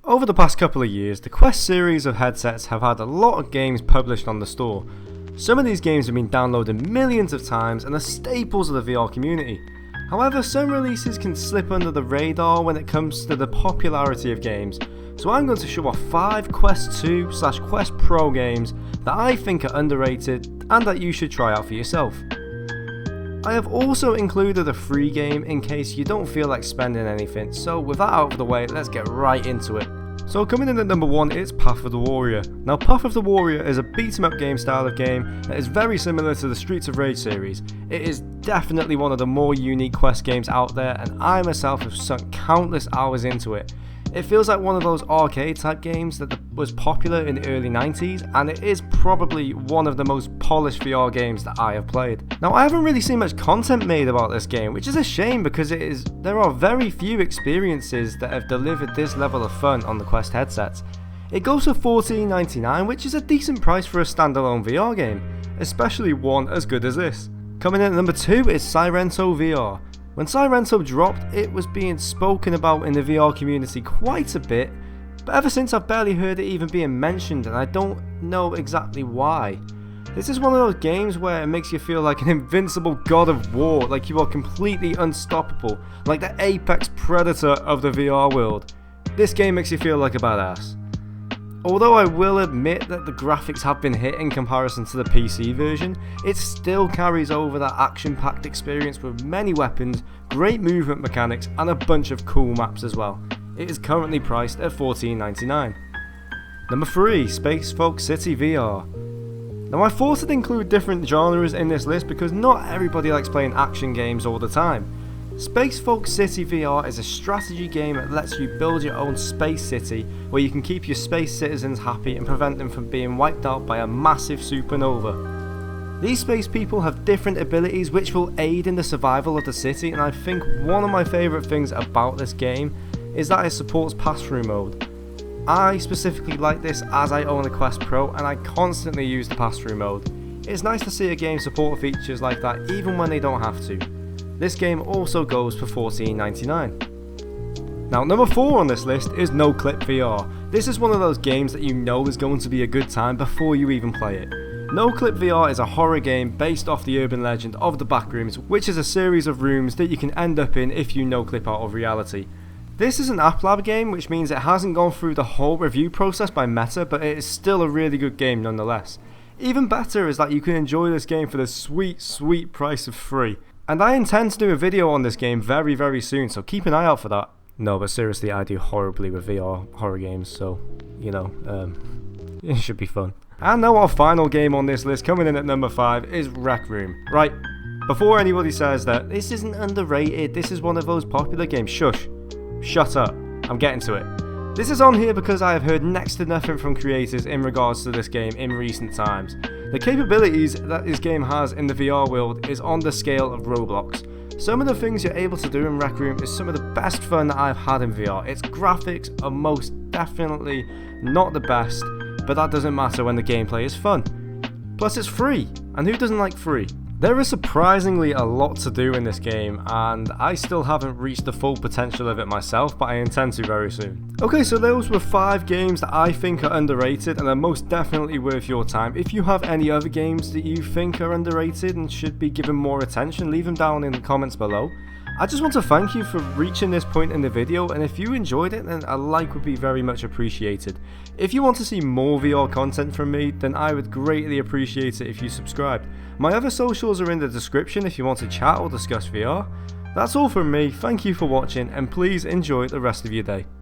Over the past couple of years, the Quest series of headsets have had a lot of games published on the store. Some of these games have been downloaded millions of times and are staples of the VR community. However, some releases can slip under the radar when it comes to the popularity of games, so I'm going to show off 5 Quest 2/Quest Pro games that I think are underrated and that you should try out for yourself. I have also included a free game in case you don't feel like spending anything, so with that out of the way, let's get right into it. So coming in at number 1 is Path of the Warrior. Now Path of the Warrior is a beat 'em up game style of game that is very similar to the Streets of Rage series. It is definitely one of the more unique Quest games out there, and I myself have sunk countless hours into it. It feels like one of those arcade type games that was popular in the early 90s, and it is probably one of the most polished VR games that I have played. Now I haven't really seen much content made about this game, which is a shame because there are very few experiences that have delivered this level of fun on the Quest headsets. It goes for $14.99, which is a decent price for a standalone VR game, especially one as good as this. Coming in at number 2 is Sirento VR. When Sirento dropped, it was being spoken about in the VR community quite a bit, but ever since I've barely heard it even being mentioned, and I don't know exactly why. This is one of those games where it makes you feel like an invincible god of war, like you are completely unstoppable, like the apex predator of the VR world. This game makes you feel like a badass. Although I will admit that the graphics have been hit in comparison to the PC version, it still carries over that action-packed experience with many weapons, great movement mechanics, and a bunch of cool maps as well. It is currently priced at $14.99. Number 3, Space Folk City VR. Now I thought I'd include different genres in this list because not everybody likes playing action games all the time. Space Folk City VR is a strategy game that lets you build your own space city where you can keep your space citizens happy and prevent them from being wiped out by a massive supernova. These space people have different abilities which will aid in the survival of the city, and I think one of my favourite things about this game is that it supports pass-through mode. I specifically like this as I own a Quest Pro and I constantly use the pass-through mode. It's nice to see a game support features like that even when they don't have to. This game also goes for $14.99. Now number 4 on this list is No Clip VR. This is one of those games that you know is going to be a good time before you even play it. No Clip VR is a horror game based off the urban legend of the Backrooms, which is a series of rooms that you can end up in if you no clip out of reality. This is an App Lab game, which means it hasn't gone through the whole review process by Meta, but it is still a really good game nonetheless. Even better is that you can enjoy this game for the sweet price of free. And I intend to do a video on this game very soon, so keep an eye out for that. No, but seriously, I do horribly with VR horror games, so, you know, it should be fun. And now our final game on this list, coming in at number 5, is Rec Room. Right, before anybody says that this isn't underrated, this is one of those popular games, shush, shut up, I'm getting to it. This is on here because I have heard next to nothing from creators in regards to this game in recent times. The capabilities that this game has in the VR world is on the scale of Roblox. Some of the things you're able to do in Rec Room is some of the best fun that I've had in VR. Its graphics are most definitely not the best, but that doesn't matter when the gameplay is fun. Plus it's free, and who doesn't like free? There is surprisingly a lot to do in this game, and I still haven't reached the full potential of it myself, but I intend to very soon. Okay, so those were 5 games that I think are underrated and are most definitely worth your time. If you have any other games that you think are underrated and should be given more attention, leave them down in the comments below. I just want to thank you for reaching this point in the video, and if you enjoyed it, then a like would be very much appreciated. If you want to see more VR content from me, then I would greatly appreciate it if you subscribed. My other socials are in the description if you want to chat or discuss VR. That's all from me, thank you for watching, and please enjoy the rest of your day.